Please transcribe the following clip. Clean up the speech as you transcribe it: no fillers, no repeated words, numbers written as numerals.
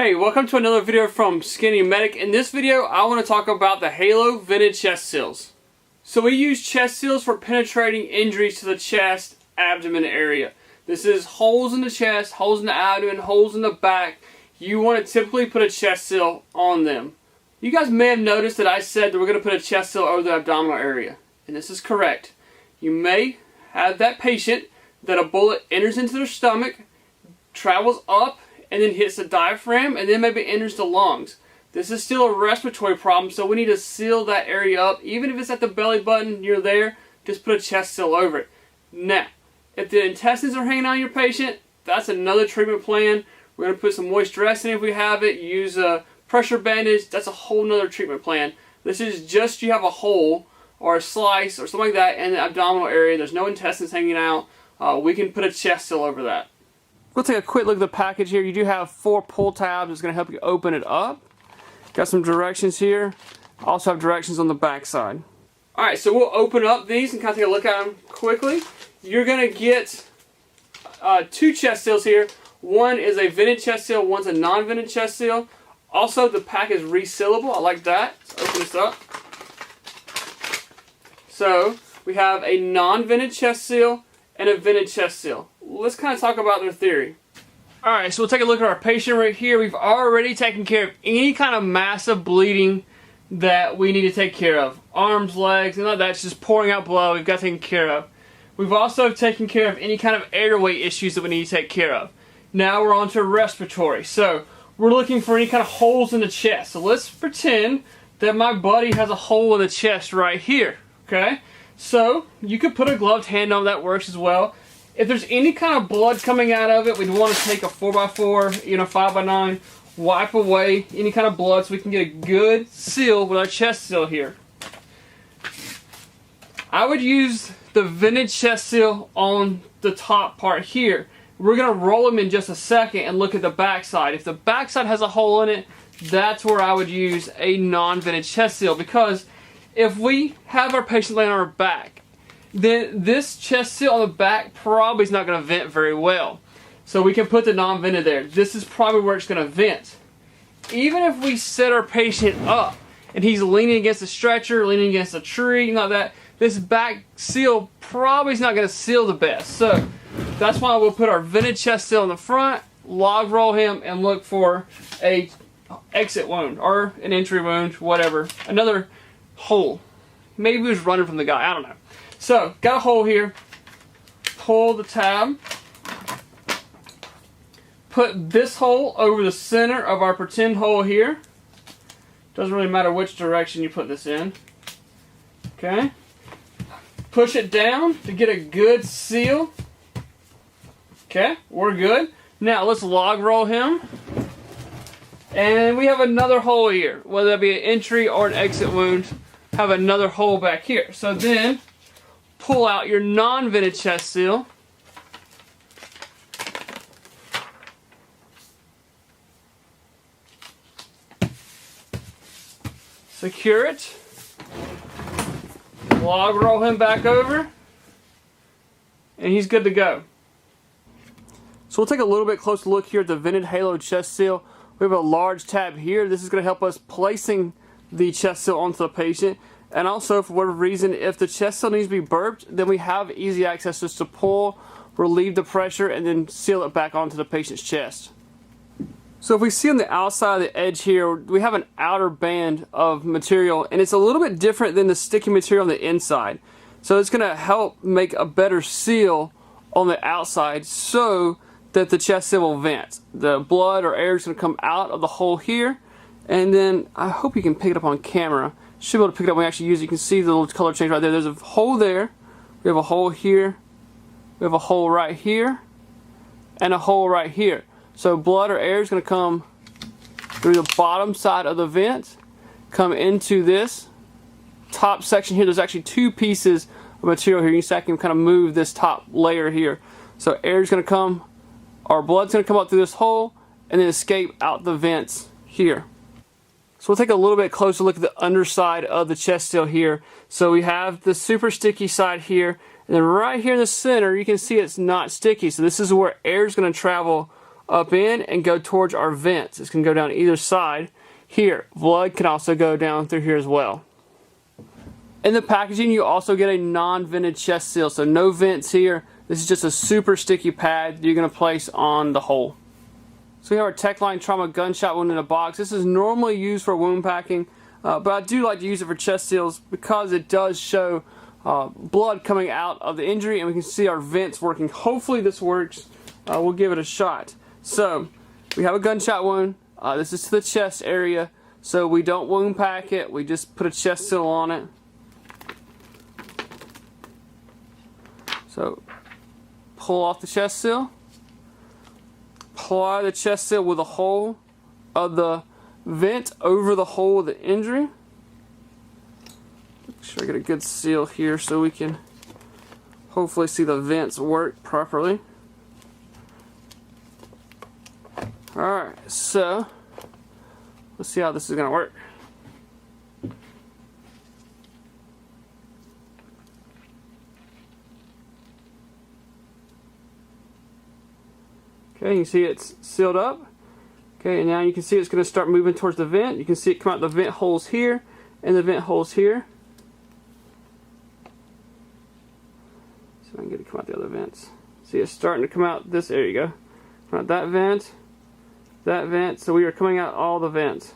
Hey, welcome to another video from Skinny Medic. In this video, I want to talk about the Halo vented chest seals. So we use chest seals for penetrating injuries to the chest, abdomen area. This is holes in the chest, holes in the abdomen, holes in the back. You want to typically put a chest seal on them. You guys may have noticed that I said that we're going to put a chest seal over the abdominal area. And this is correct. You may have that patient that a bullet enters into their stomach, travels up, and then hits the diaphragm, and then maybe enters the lungs. This is still a respiratory problem, so we need to seal that area up. Even if it's at the belly button, you're there, just put a chest seal over it. Now, if the intestines are hanging out on your patient, that's another treatment plan. We're going to put some moist dressing if we have it, use a pressure bandage. That's a whole nother treatment plan. This is just you have a hole or a slice or something like that in the abdominal area. There's no intestines hanging out. We can put a chest seal over that. We'll take a quick look at the package here. You do have 4 pull tabs. It's going to help you open it up. Got some directions here. Also have directions on the back side. Alright, so we'll open up these and kind of take a look at them quickly. You're going to get 2 chest seals here. One is a vented chest seal, one's a non-vented chest seal. Also, the pack is resealable. I like that. Let's open this up. So, we have a non-vented chest seal and a vented chest seal. Let's kind of talk about their theory. Alright, so we'll take a look at our patient right here. We've already taken care of any kind of massive bleeding that we need to take care of. Arms, legs, and all that's just pouring out blood we've got taken care of. We've also taken care of any kind of airway issues that we need to take care of. Now we're on to respiratory. So we're looking for any kind of holes in the chest. So let's pretend that my buddy has a hole in the chest right here. Okay? So you could put a gloved hand on that, works as well. If there's any kind of blood coming out of it, we'd want to take a 4x4, 5x9, wipe away any kind of blood so we can get a good seal with our chest seal here. I would use the vented chest seal on the top part here. We're going to roll them in just a second and look at the back side. If the back side has a hole in it, that's where I would use a non-vented chest seal, because if we have our patient laying on our back, then this chest seal on the back probably is not going to vent very well. So we can put the non-vented there. This is probably where it's going to vent. Even if we set our patient up and he's leaning against a stretcher, leaning against a tree, like that, this back seal probably is not going to seal the best. So that's why we'll put our vented chest seal in the front, log roll him, and look for a exit wound or an entry wound, whatever. Another hole. Maybe he was running from the guy. I don't know. So, got a hole here. Pull the tab. Put this hole over the center of our pretend hole here. Doesn't really matter which direction you put this in. Okay. Push it down to get a good seal. Okay, we're good. Now, let's log roll him. And we have another hole here. Whether that be an entry or an exit wound, have another hole back here. So then, pull out your non-vented chest seal. Secure it. Log roll him back over. And he's good to go. So we'll take a little bit closer look here at the vented Halo chest seal. We have a large tab here. This is going to help us placing the chest seal onto the patient. And also, for whatever reason, if the chest seal needs to be burped, then we have easy access just to pull, relieve the pressure, and then seal it back onto the patient's chest. So if we see on the outside of the edge here, we have an outer band of material, and it's a little bit different than the sticky material on the inside. So it's going to help make a better seal on the outside so that the chest seal will vent. The blood or air is going to come out of the hole here, and then I hope you can pick it up on camera. Should be able to pick it up when we actually use it. You can see the little color change right there. There's a hole there. We have a hole here. We have a hole right here. And a hole right here. So blood or air is going to come through the bottom side of the vent, come into this top section here. There's actually 2 pieces of material here. You can see I can kind of move this top layer here. So air is going to come, or blood's going to come up through this hole and then escape out the vents here. So we'll take a little bit closer look at the underside of the chest seal here. So we have the super sticky side here, and then right here in the center you can see it's not sticky. So this is where air is going to travel up in and go towards our vents. It's going to go down either side. Here, blood can also go down through here as well. In the packaging, you also get a non-vented chest seal, so no vents here. This is just a super sticky pad that you're going to place on the hole. So we have our Techline Trauma gunshot wound in a box. This is normally used for wound packing, but I do like to use it for chest seals because it does show blood coming out of the injury, and we can see our vents working. Hopefully this works. We'll give it a shot. So we have a gunshot wound. This is to the chest area, so we don't wound pack it. We just put a chest seal on it. So pull off the chest seal. Apply the chest seal with the hole of the vent over the hole of the injury. Make sure I get a good seal here so we can hopefully see the vents work properly. Alright, so let's see how this is going to work. Okay, you can see it's sealed up. Okay, and now you can see it's going to start moving towards the vent. You can see it come out the vent holes here and the vent holes here. See if I can get it to come out the other vents. See, it's starting to come out this, there you go. Come out that vent, so we are coming out all the vents.